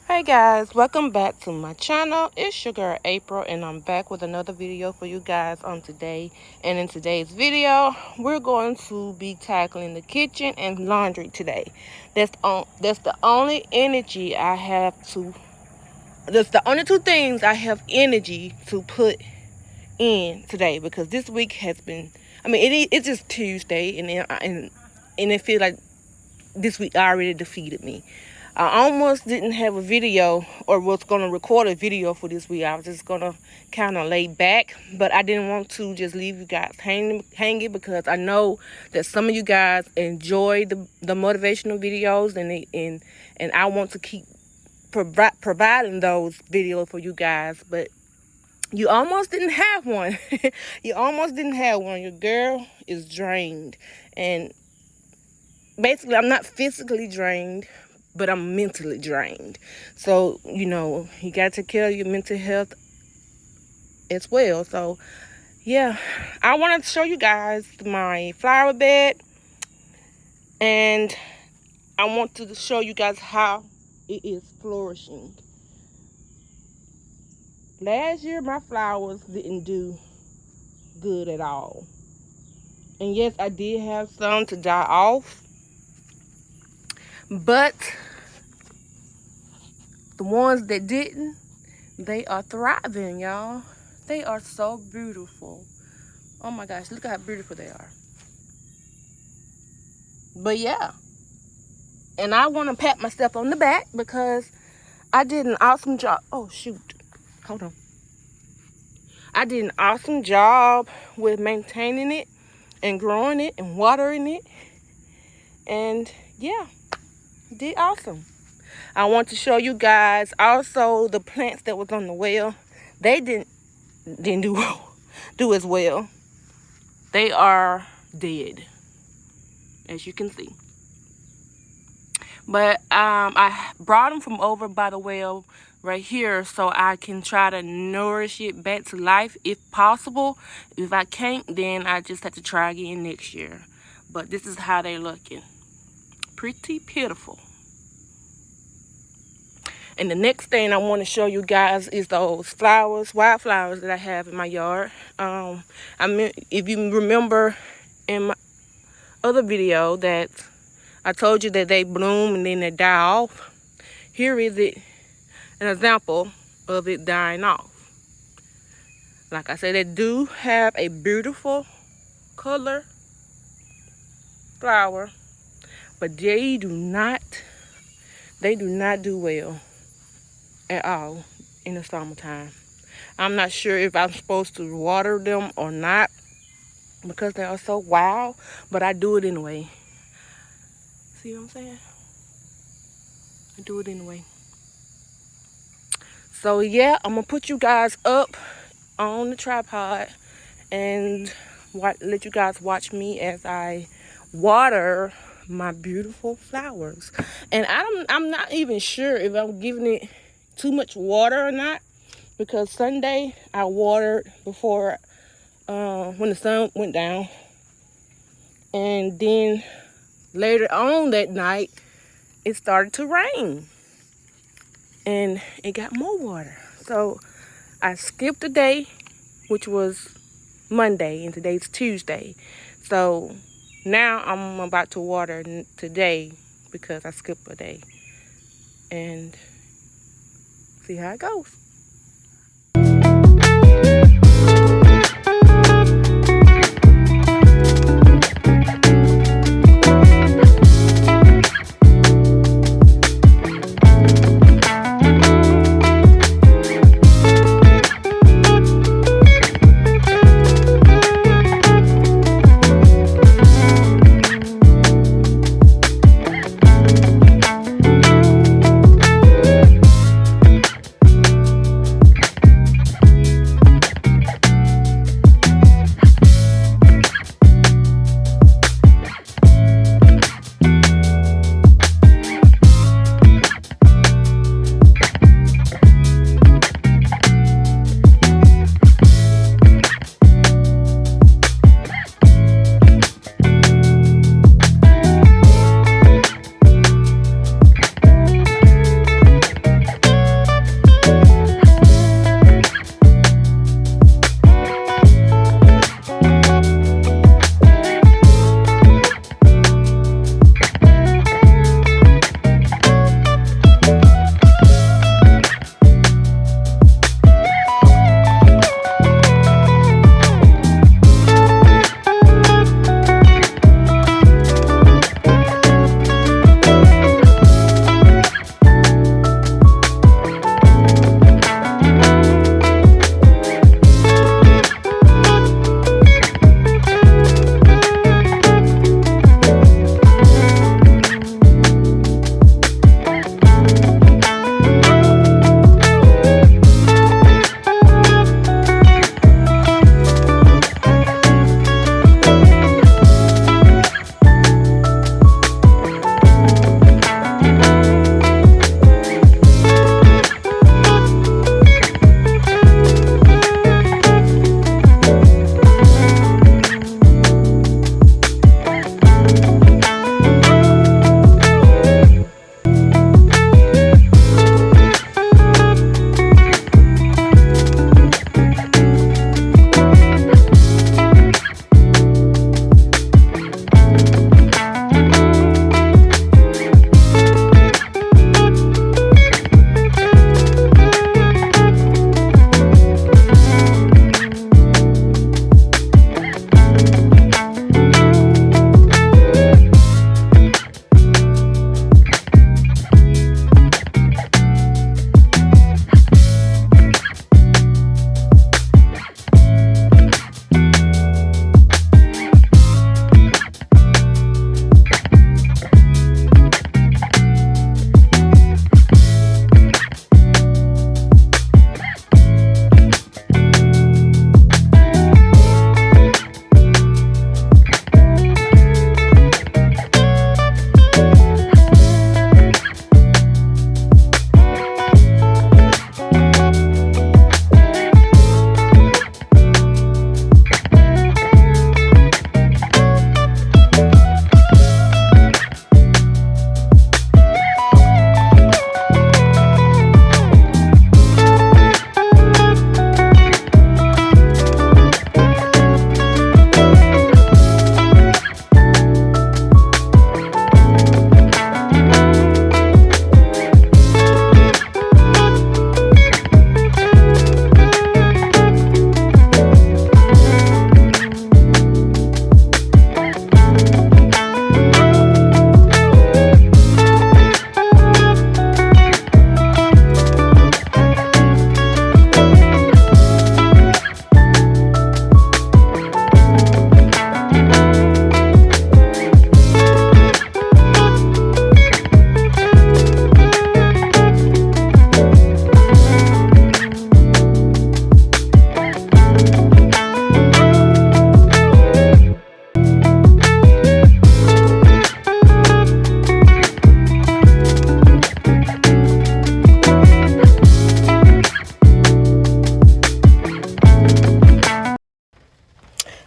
Hey guys, welcome back to my channel. It's your girl April, and I'm back with another video for you guys on today. And in today's video, we're going to be tackling the kitchen and laundry today. That's the only energy I have to. That's the only two things I have energy to put in today, because this week has been. I mean, it's just Tuesday, and it feels like this week already defeated me. I almost didn't have a video, or was going to record a video for this week. I was just going to kind of lay back, but I didn't want to just leave you guys hanging, because I know that some of you guys enjoy the motivational videos, and I want to keep providing those videos for you guys, but you almost didn't have one. You almost didn't have one. Your girl is drained, and basically I'm not physically drained, but I'm mentally drained. So, you got to take care of your mental health as well. So, yeah, I wanted to show you guys my flower bed, and I want to show you guys how it is flourishing. Last year, my flowers didn't do good at all. And yes, I did have some to die off, but the ones that didn't, they are thriving, y'all. They are so beautiful. Oh my gosh, look at how beautiful they are. But yeah, and I want to pat myself on the back because I did an awesome job. Oh shoot, hold on. I did an awesome job with maintaining it and growing it and watering it. And yeah, did awesome. I want to show you guys also the plants that was on the well. They didn't do as well. They are dead, as you can see. But I brought them from over by the well right here so I can try to nourish it back to life if possible. If I can't, then I just have to try again next year. But this is how they're looking. Pretty pitiful. And the next thing I want to show you guys is those flowers, wildflowers that I have in my yard. If you remember in my other video that I told you that they bloom and then they die off, here is an example of it dying off. Like I said, they do have a beautiful color flower, but they do not do well at all in the summertime. I'm not sure if I'm supposed to water them or not because they are so wild, but I do it anyway. See what I'm saying? I do it anyway. So yeah, I'm gonna put you guys up on the tripod and let you guys watch me as I water my beautiful flowers. And I'm not even sure if I'm giving it too much water or not, because Sunday I watered before when the sun went down, and then later on that night it started to rain and it got more water. So I skipped a day, which was Monday, and today's Tuesday. So now I'm about to water today because I skipped a day, and see how it goes.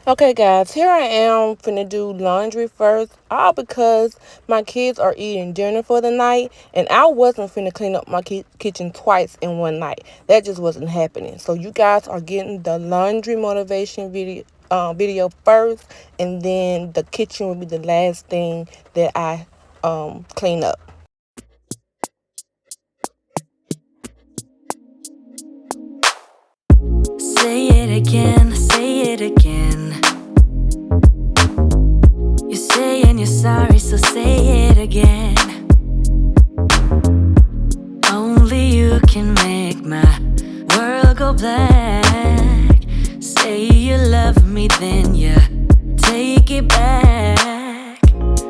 Okay, guys, here I am finna do laundry first, all because my kids are eating dinner for the night, and I wasn't finna clean up my kitchen twice in one night. That just wasn't happening. So you guys are getting the laundry motivation video first, and then the kitchen will be the last thing that I clean up. Say it again, say it again. You're saying you're sorry, so say it again. Only you can make my world go black. Say you love me, then you take it back.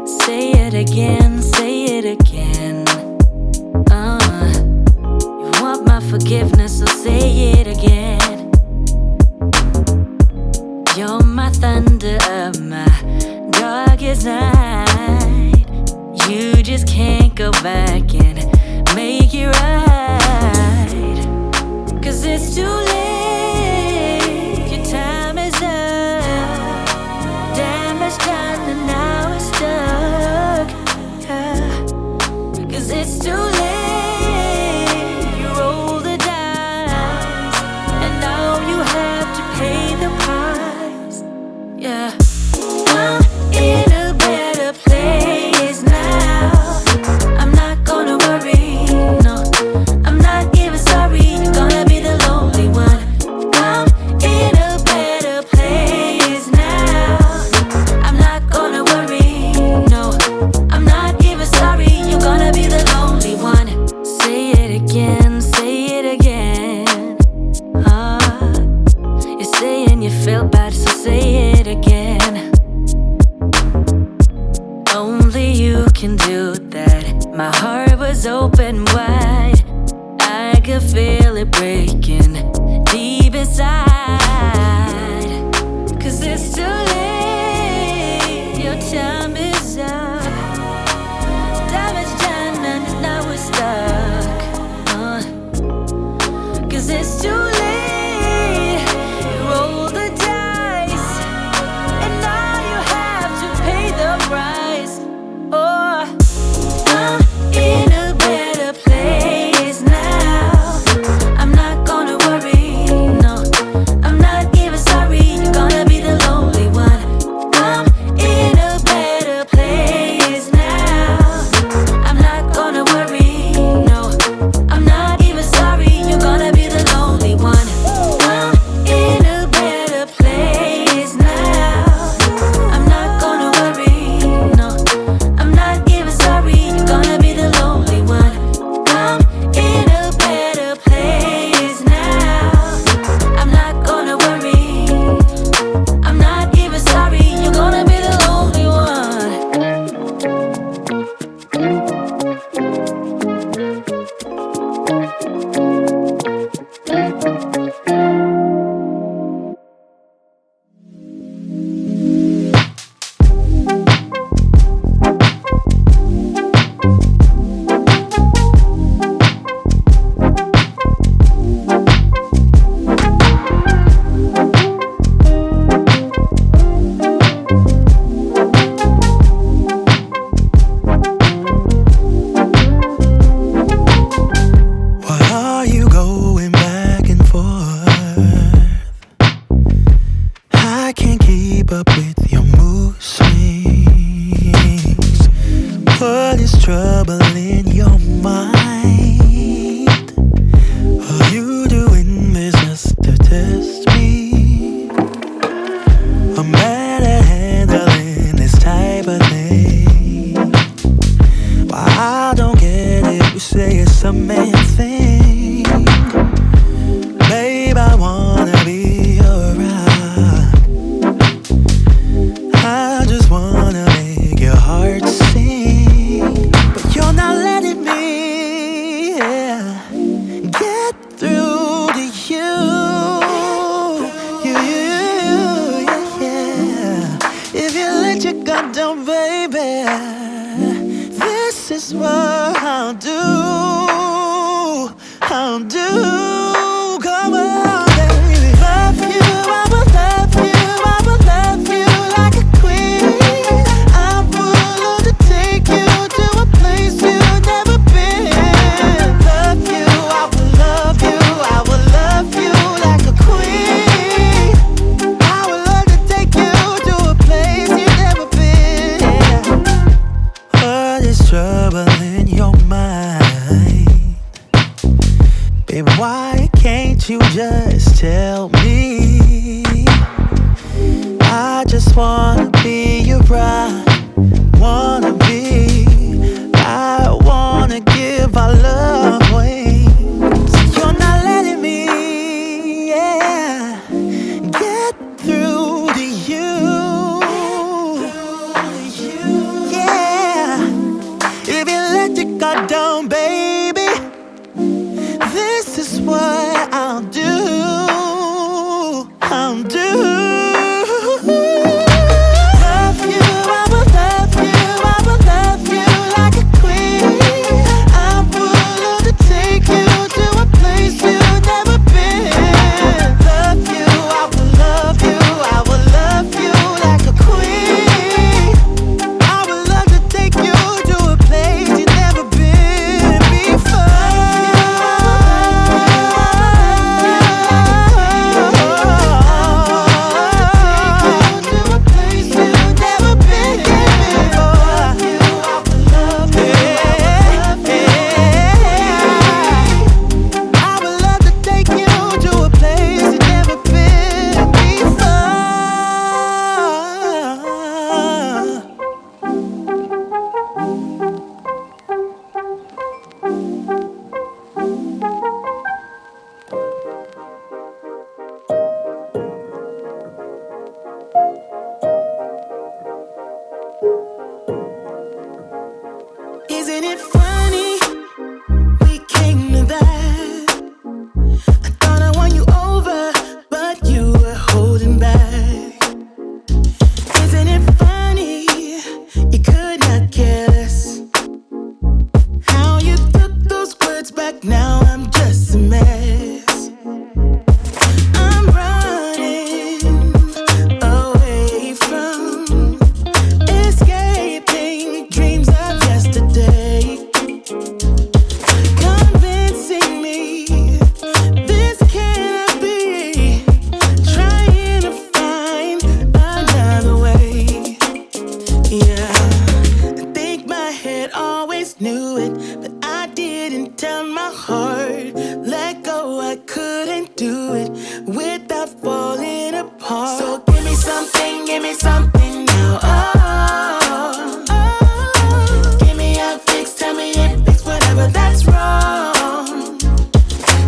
Say it again, say it again. You want my forgiveness, so say it again. You're my thunder of my darkest night. You just can't go back and make it right. 'Cause it's too late, your time is up. Damage done and now it's stuck. 'Cause it's too late, you roll the dice, and now you have to pay the price. Yeah, I'm in a better place now. I'm not gonna worry, no, I'm not even sorry. You're gonna be the lonely one. I'm in a better place now. I'm not gonna worry, no, I'm not even sorry. You're gonna be the lonely one. Say it again, say it again. You're saying you feel bad, so say it again. Only you can do that. My heart was open wide. I could feel it breaking deep inside. 'Cause it's too late, your time is up. Damage done and now we're stuck. 'Cause it's too late, you roll the dice, and now you have to pay the price. Oh, I'm in a better place now. I'm not gonna worry, no, I'm not even sorry. You're gonna be the lonely one. I'm in a better place now. I'm not gonna worry, no, I'm not even sorry. You're gonna be the lonely one. I'm in a better place now. I'm not gonna worry, no, I'm not even sorry. You're gonna be the lonely one. I'm in a better place now. I'm not gonna worry, I'm not even sorry. You're gonna be the lonely one. Why are you going back and forth? I can't keep up with your mood swings. What is troubling your mind? Are you doing this just to test me? I'm bad at handling this type of thing. Why I don't get it, you say it's a man thing. Babe, I wanna be your rock. I just wanna make your heart sing. But you're not letting me, yeah, get through to you. Yeah. If you let your guard down, baby, this is what I'll do. I'll do. Come on, baby. Love you, I will love you, I will love trouble in your mind. Baby, why can't you just tell me? I just wanna be your bride, wanna be. I wanna give our love away. So you're not letting me, yeah, get through to you. Yeah, if you let your guard down, baby, this is what I'll do. I'll do. Love you, I will love you, I will love you like a queen. I would love to take you to a place you've never been. Love you, I will love you, I will love you like a queen. I would love to take you to a place you've never been before. Isn't it funny? We came to that. I thought I won you over, but you were holding back. Isn't it funny? You could not care less. How you took those words back, now I'm just a mess. I'm running away from escaping dreams of yesterday. Convincing me this cannot be. Trying to find another way. Yeah, I think my head always knew it, but I didn't tell my heart. Let go, I couldn't do it without falling apart. So give me something now. Oh, oh. Give me a fix, tell me if it's whatever that's wrong.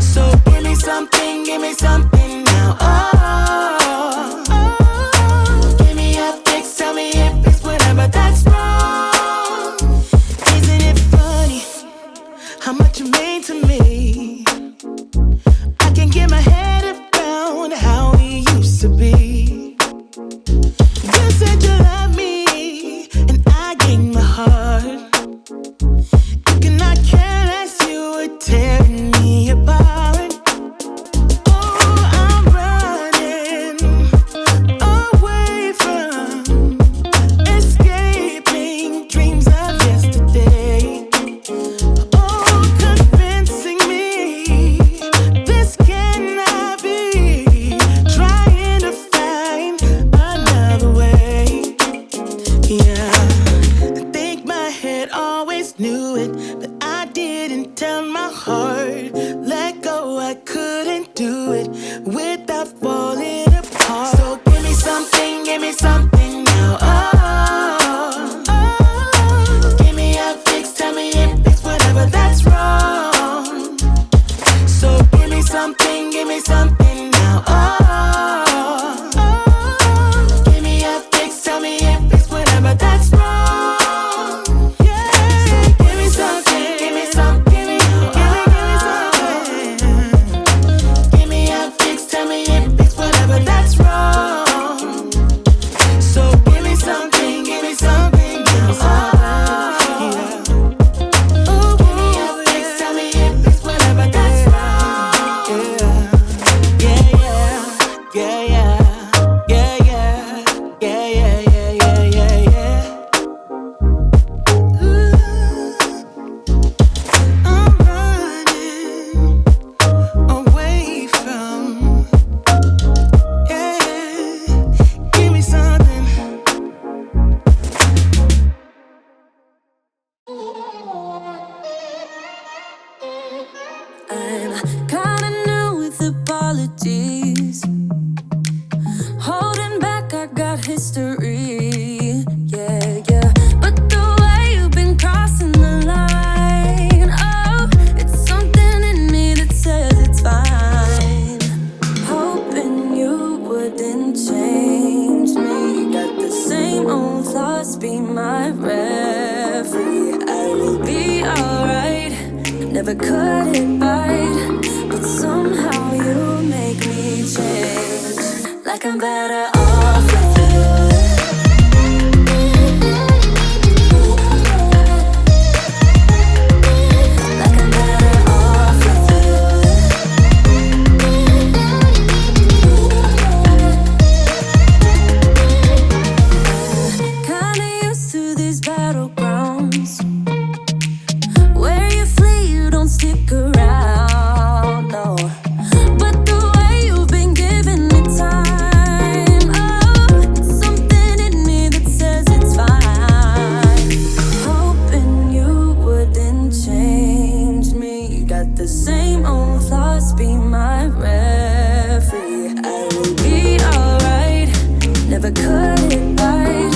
So give me something now. Oh, oh. Give me a fix, tell me if it's whatever that's wrong. Isn't it funny how much you mean to me? I can't get my head around how we used to be. You said you love me, and I gave my heart. You cannot care less, you were tearing me apart. Oh, I'm running away from escaping dreams of yesterday. Oh, convincing me this cannot be. Trying to find another way. Yeah, I think my head always knew it, but I didn't tell my heart. Let go, I couldn't do it without falling apart. So give me something now. Oh, oh. Give me a fix, tell me if it's whatever that's wrong. So give me something now. Oh, oh. Give me a fix, tell me if it's whatever that's wrong. Yeah, give me something. Kinda new with apologies. Holding back, I got history. Yeah, yeah. But the way you've been crossing the line, oh, it's something in me that says it's fine. Hoping you wouldn't change me. Got the same old thoughts, be my referee. I will be alright. Never cut it right, but somehow you make me change. Like I'm better off with you. Like I'm better off with you. Kinda used to these battlegrounds where you flee, you don't stick around, no. But the way you've been giving me time, oh, it's something in me that says it's fine. Hoping you wouldn't change me. Got the same old thoughts, be my referee. I will be alright, never cut it right,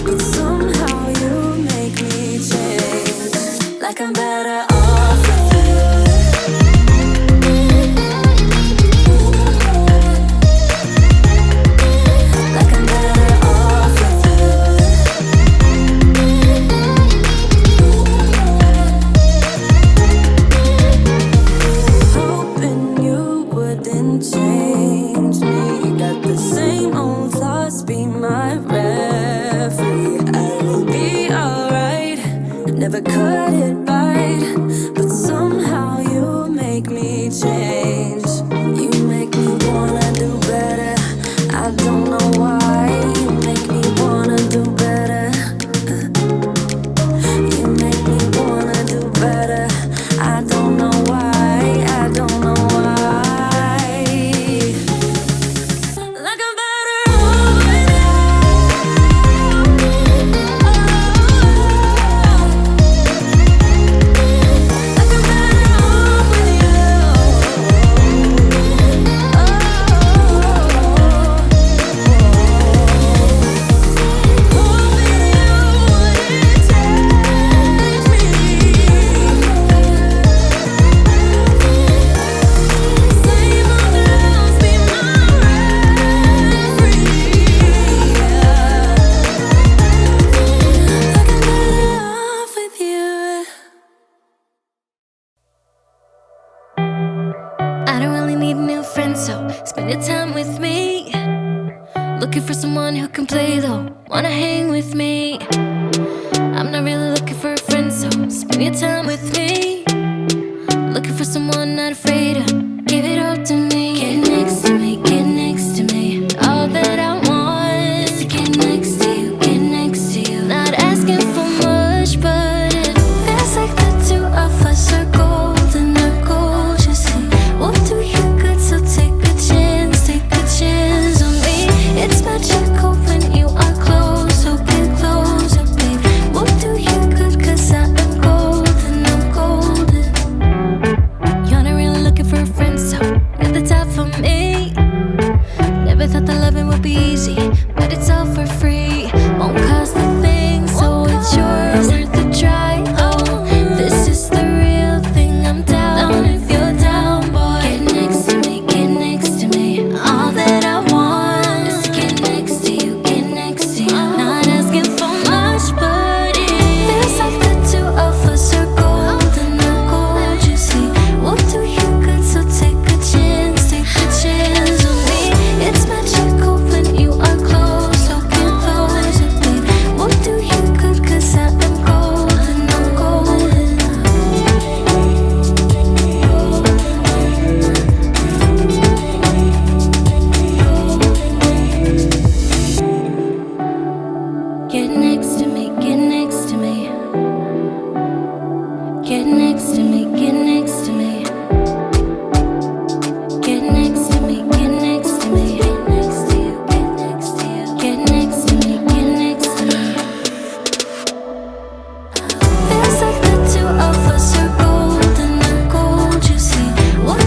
but somehow you make me change. Like I'm better off with you. Like I'm better off with you. Hoping you wouldn't change me. Got the same old thoughts, be my referee. I will be alright, never cut it right, but somehow you make me change. You make me wanna do better. I don't know why. You make me wanna do better. You make me wanna do better. I don't know why. I don't know why. Like I'm better off with you. Like I'm better off with you. I don't really need a new friend, so spend your time with me. Looking for someone who can play though, wanna hang with me. I'm not really looking for a friend, so spend your time with me. Looking for someone not afraid to give it all to me. Get next to me, get next to me. All that I want is to get next to you, get next to you. Not asking for much, but it feels like the two of us are golden, are gold, you see. We'll do you good, so take a chance on me. It's magical when you are close, so get closer, babe. We'll do you good, 'cause I am golden, I'm golden. You're not really looking for a friend, so you're the type for me. Never thought that loving would be easy, but it's all for free. Won't cost a thing, so it's yours, worth a try. Oh, this is the real thing, I'm down if you're down, boy. Get next to me, get next to me. All that I want is to get next to you, get next to you. Not asking for much, but it feels like the two of us are golden, are gold, you see. We'll do you good, so take a chance on me. It's magical when you are close, so get closer, babe. We'll do you good, 'cause I am golden, I'm golden. Get next to me, get next to me. Get next to me, get next to me. Get next to me, get next to me. Get next to you, get next to you. Get next to me, get next to me. Feels like the two of us are golden, are gold, you see. We'll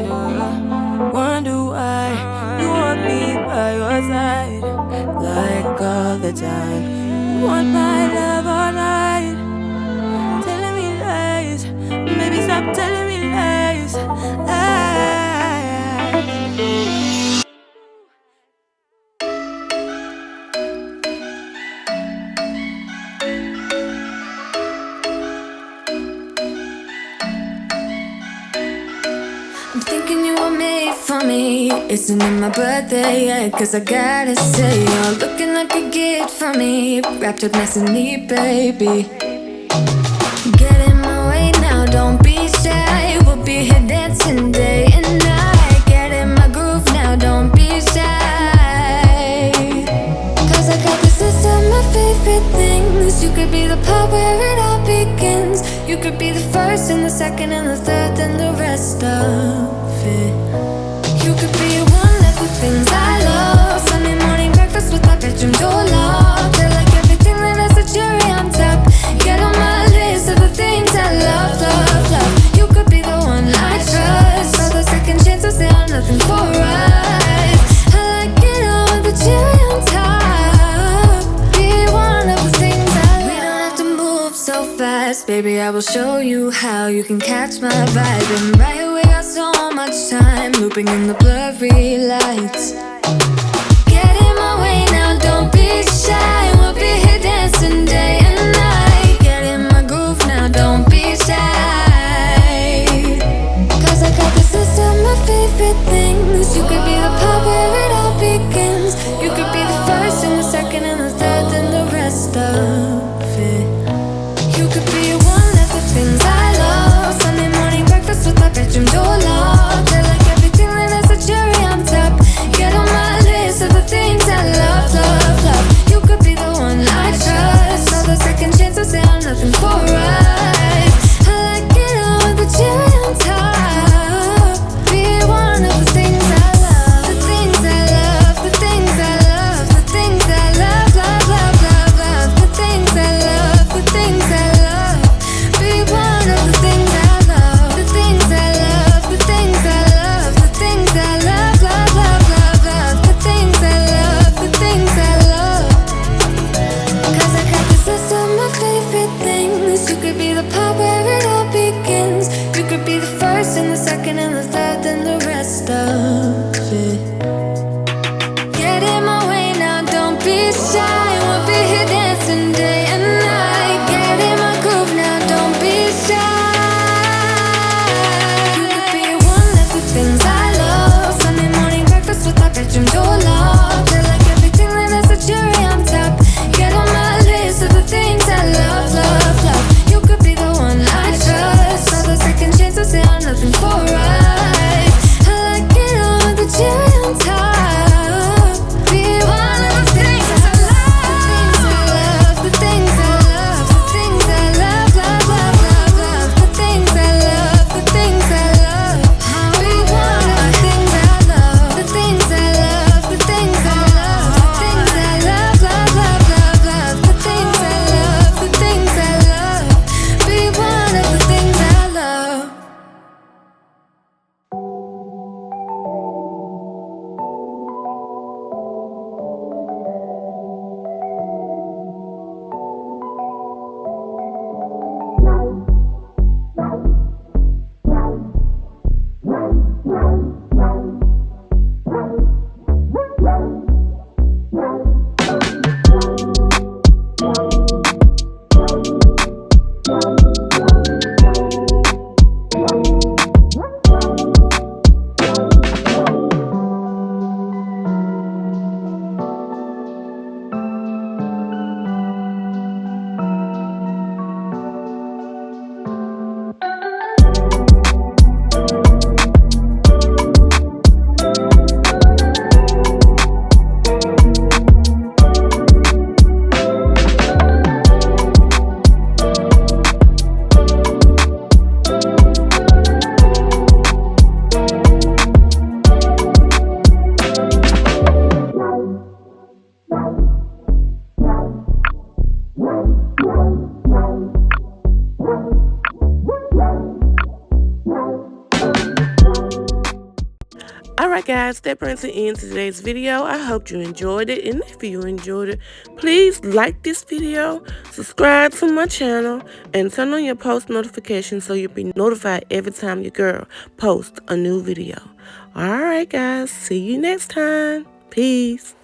Wonder why you want me by your side, like all the time. You want my love all night, telling me lies. Maybe stop telling me lies. I'm thinking you were made for me. Isn't it my birthday yet? Cause I gotta say, you're looking like a gift for me, wrapped up nice and neat, baby. Get in my way now, don't be shy. We'll be here dancing day and night. Get in my groove now, don't be shy. Cause I got this list of my favorite things. You could be the part where it all begins. You could be the first and the second and the third and the rest of it. You could be one of the things I love. Sunday morning breakfast with my bedroom door locked. I like everything that has a cherry on top. Get on my list of the things I love, love, love. You could be the one I trust. All the second chances, they are nothing for us. I like it all with the cherry on top. Be one of the things I love. We don't have to move so fast, baby, I will show you how you can catch my vibe. And right here we got so much time, looping in the blurry lights. Get in my way now, don't be shy. We'll be here dancing day and night. Get in my groove now, don't be shy. Cause I got this list of my favorite things. You could be the part where it all begins. You could be the first and the second and the third and the rest of it. You could be one of the things I love. Sunday morning breakfast with my bedroom door locked. I like everything that has a cherry on top. Get on my list of the things I love, love, love. You could be the one I trust. All the second chances, they are nothing for us. I like it all with the cherry on top. Be one of the things I love. The things I love, the things I love, the things I love, love, love, love, love. The things I love, the things I love. Be one of the things I love. The things I love, the things I love, the things I love, love, love, love, love. The things I love, the things I love. Cause I got this list of my favorite things. You could be the part where it all begins. You could be the first and the second and the third and the rest of it. Get in my way now, don't be shy. We'll be here dancing day and night. Get in my groove now, don't be shy. You could be one of the things I love. Sunday morning breakfast with my bedroom door locked. I like everything that has a cherry on top. Get on my list of the things I love, love, love. You could be the one I trust. All the second chances, they are nothing for us. I like it all Alright guys, that brings an end to today's video. I hope you enjoyed it, and if you enjoyed it, please like this video, subscribe to my channel, and turn on your post notifications so you'll be notified every time your girl posts a new video. Alright guys, see you next time. Peace.